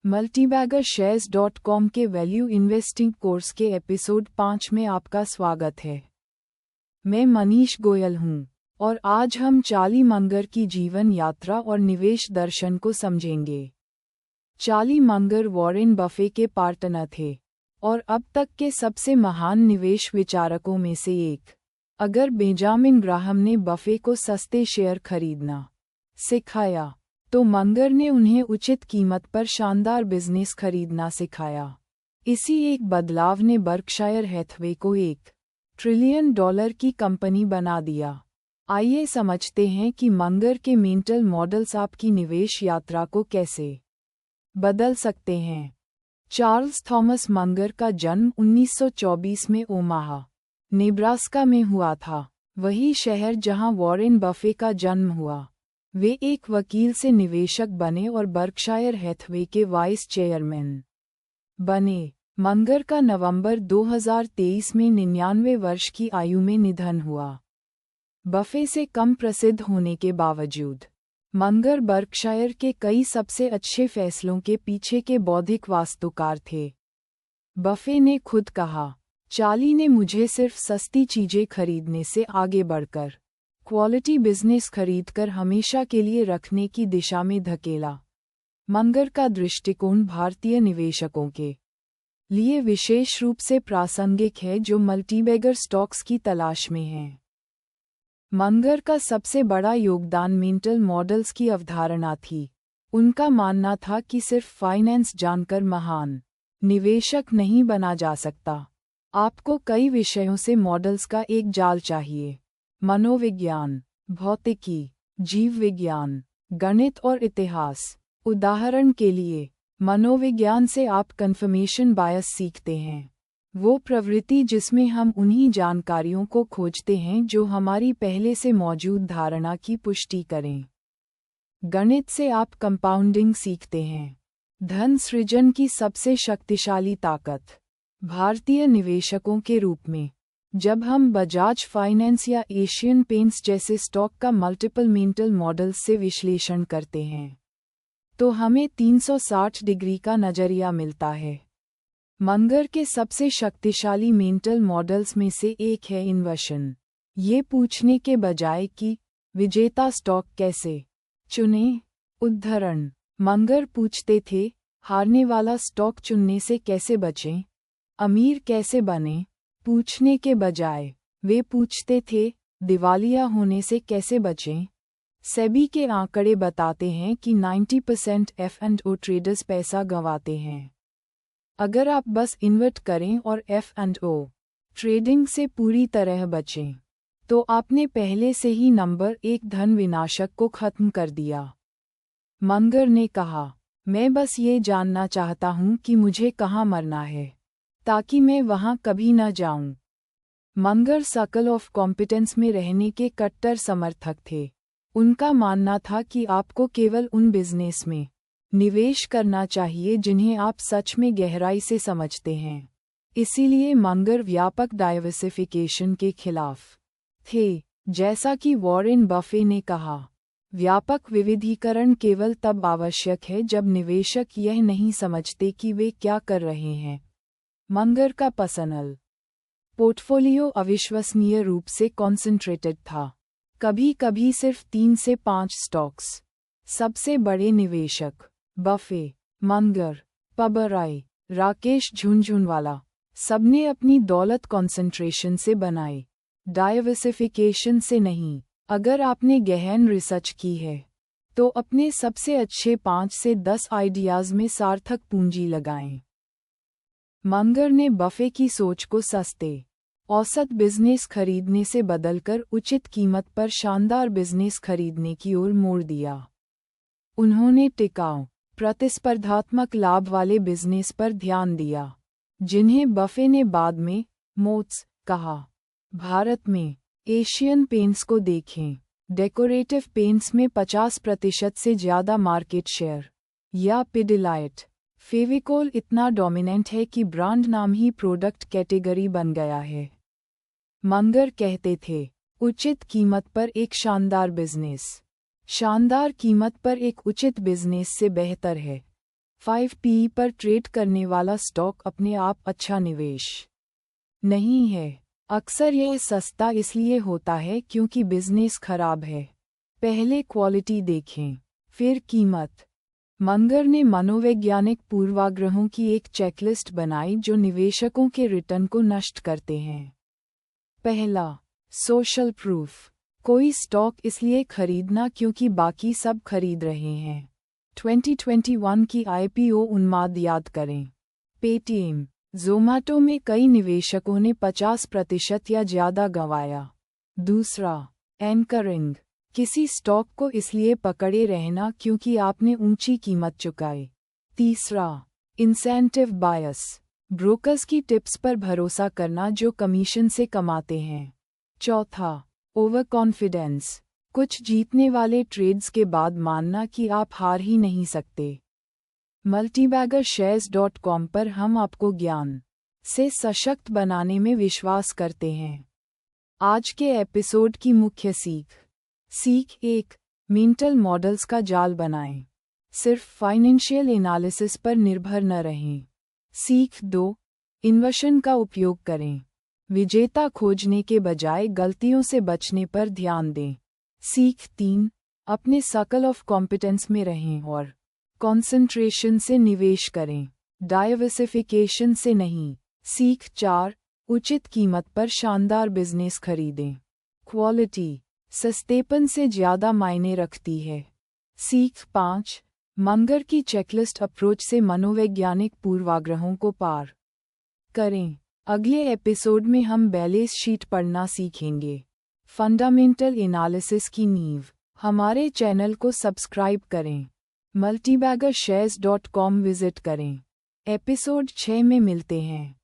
multibaggershares.com के value investing course के episode 5 में आपका स्वागत है। मैं मनीष गोयल हूँ और आज हम चार्ली मंगर की जीवन यात्रा और निवेश दर्शन को समझेंगे। चार्ली मंगर वॉरेन बफे के पार्टनर थे और अब तक के सबसे महान निवेश विचारकों में से एक। अगर बेंजामिन ग्राहम ने बफे को सस्ते शेयर खरीदना सिखाया तो मंगर ने उन्हें उचित कीमत पर शानदार बिजनेस खरीदना सिखाया। इसी एक बदलाव ने बर्कशायर हैथवे को $1 ट्रिलियन की कंपनी बना दिया। आइए समझते हैं कि मंगर के मेंटल मॉडल्स आपकी निवेश यात्रा को कैसे बदल सकते हैं। चार्ल्स थॉमस मंगर का जन्म 1924 में ओमाहा, नेब्रास्का में हुआ था, वही शहर जहां वॉरेन बफे का जन्म हुआ। वे एक वकील से निवेशक बने और बर्कशायर हैथवे के वाइस चेयरमैन बने। मंगर का नवंबर 2023 में 99 वर्ष की आयु में निधन हुआ। बफे से कम प्रसिद्ध होने के बावजूद मंगर बर्कशायर के कई सबसे अच्छे फैसलों के पीछे के बौद्धिक वास्तुकार थे। बफे ने खुद कहा, चार्ली ने मुझे सिर्फ सस्ती चीजें खरीदने से आगे बढ़कर क्वालिटी बिजनेस खरीदकर हमेशा के लिए रखने की दिशा में धकेला। मंगर का दृष्टिकोण भारतीय निवेशकों के लिए विशेष रूप से प्रासंगिक है जो मल्टीबैगर स्टॉक्स की तलाश में हैं। मंगर का सबसे बड़ा योगदान मेंटल मॉडल्स की अवधारणा थी। उनका मानना था कि सिर्फ फाइनेंस जानकर महान निवेशक नहीं बना जा सकता। आपको कई विषयों से मॉडल्स का एक जाल चाहिए। मनोविज्ञान, भौतिकी, जीव विज्ञान, गणित और इतिहास। उदाहरण के लिए, मनोविज्ञान से आप कन्फर्मेशन बायस सीखते हैं, वो प्रवृत्ति जिसमें हम उन्हीं जानकारियों को खोजते हैं जो हमारी पहले से मौजूद धारणा की पुष्टि करें। गणित से आप कंपाउंडिंग सीखते हैं, धन सृजन की सबसे शक्तिशाली ताकत। भारतीय निवेशकों के रूप में जब हम बजाज फाइनेंस या एशियन पेंट्स जैसे स्टॉक का मल्टीपल मेंटल मॉडल्स से विश्लेषण करते हैं तो हमें 360 डिग्री का नजरिया मिलता है। मंगर के सबसे शक्तिशाली मेंटल मॉडल्स में से एक है इन्वर्शन। ये पूछने के बजाय कि विजेता स्टॉक कैसे चुनें। उद्धरण, मंगर पूछते थे, हारने वाला स्टॉक चुनने से कैसे बचें। अमीर कैसे बने पूछने के बजाय वे पूछते थे, दिवालिया होने से कैसे बचें। सेबी के आंकड़े बताते हैं कि 90% F&O ट्रेडर्स पैसा गंवाते हैं। अगर आप बस इन्वेस्ट करें और F&O ट्रेडिंग से पूरी तरह बचें तो आपने पहले से ही नंबर 1 धन विनाशक को खत्म कर दिया। मंगर ने कहा, मैं बस ये जानना चाहता हूँ कि मुझे कहाँ मरना है ताकि मैं वहां कभी न जाऊं। मंगर सर्कल ऑफ कॉम्पिटेंस में रहने के कट्टर समर्थक थे। उनका मानना था कि आपको केवल उन बिजनेस में निवेश करना चाहिए जिन्हें आप सच में गहराई से समझते हैं। इसीलिए मंगर व्यापक डाइवर्सिफिकेशन के खिलाफ थे। जैसा कि वॉरेन बफे ने कहा, व्यापक विविधीकरण केवल तब आवश्यक है जब निवेशक यह नहीं समझते कि वे क्या कर रहे हैं। मंगर का पर्सनल पोर्टफोलियो अविश्वसनीय रूप से कॉन्सेंट्रेटेड था, कभी कभी सिर्फ 3 से 5 स्टॉक्स। सबसे बड़े निवेशक बफे, मंगर, पबराई, राकेश झुनझुनवाला, सबने अपनी दौलत कॉन्सेंट्रेशन से बनाई, डाइवर्सिफिकेशन से नहीं। अगर आपने गहन रिसर्च की है तो अपने सबसे अच्छे 5 से 10 आइडियाज में सार्थक पूंजी लगाएं। मंगर ने बफे की सोच को सस्ते औसत बिजनेस खरीदने से बदलकर उचित कीमत पर शानदार बिजनेस खरीदने की ओर मोड़ दिया। उन्होंने टिकाऊ, प्रतिस्पर्धात्मक लाभ वाले बिजनेस पर ध्यान दिया, जिन्हें बफे ने बाद में मोट्स कहा। भारत में एशियन पेंट्स को देखें। डेकोरेटिव पेंट्स में 50% से ज़्यादा मार्केट शेयर। या पिडिलाइट, फेविकोल इतना डोमिनेंट है कि ब्रांड नाम ही प्रोडक्ट कैटेगरी बन गया है। मंगर कहते थे, उचित कीमत पर एक शानदार बिजनेस शानदार कीमत पर एक उचित बिजनेस से बेहतर है। 5 PE पर ट्रेड करने वाला स्टॉक अपने आप अच्छा निवेश नहीं है। अक्सर यह सस्ता इसलिए होता है क्योंकि बिजनेस खराब है। पहले क्वालिटी देखें, फिर कीमत। मंगर ने मनोवैज्ञानिक पूर्वाग्रहों की एक चेकलिस्ट बनाई जो निवेशकों के रिटर्न को नष्ट करते हैं। पहला, सोशल प्रूफ। कोई स्टॉक इसलिए खरीदना क्योंकि बाकी सब खरीद रहे हैं। 2021 की IPO उन्माद याद करें। पेटीएम, ज़ोमैटो में कई निवेशकों ने 50% या ज़्यादा गंवाया। दूसरा, एंकरिंग। किसी स्टॉक को इसलिए पकड़े रहना क्योंकि आपने ऊंची कीमत चुकाई। तीसरा, इंसेंटिव बायस। ब्रोकर्स की टिप्स पर भरोसा करना जो कमीशन से कमाते हैं। चौथा, ओवर कॉन्फिडेंस। कुछ जीतने वाले ट्रेड्स के बाद मानना कि आप हार ही नहीं सकते। multibaggershares.com पर हम आपको ज्ञान से सशक्त बनाने में विश्वास करते हैं। आज के एपिसोड की मुख्य सीख। सीख 1, मेंटल मॉडल्स का जाल बनाएं। सिर्फ फाइनेंशियल एनालिसिस पर निर्भर न रहें। सीख 2, इन्वेशन का उपयोग करें। विजेता खोजने के बजाय गलतियों से बचने पर ध्यान दें। सीख 3, अपने सर्कल ऑफ कॉम्पिटेंस में रहें और कंसंट्रेशन से निवेश करें, डाइवर्सिफिकेशन से नहीं। सीख 4, उचित कीमत पर शानदार बिजनेस खरीदें। क्वालिटी सस्तेपन से ज़्यादा मायने रखती है। सीख 5, मंगर की चेकलिस्ट अप्रोच से मनोवैज्ञानिक पूर्वाग्रहों को पार करें। अगले एपिसोड में हम बैलेंस शीट पढ़ना सीखेंगे। फंडामेंटल एनालिसिस की नींव। हमारे चैनल को सब्सक्राइब करें। multibaggershares.com विजिट करें। एपिसोड 6 में मिलते हैं।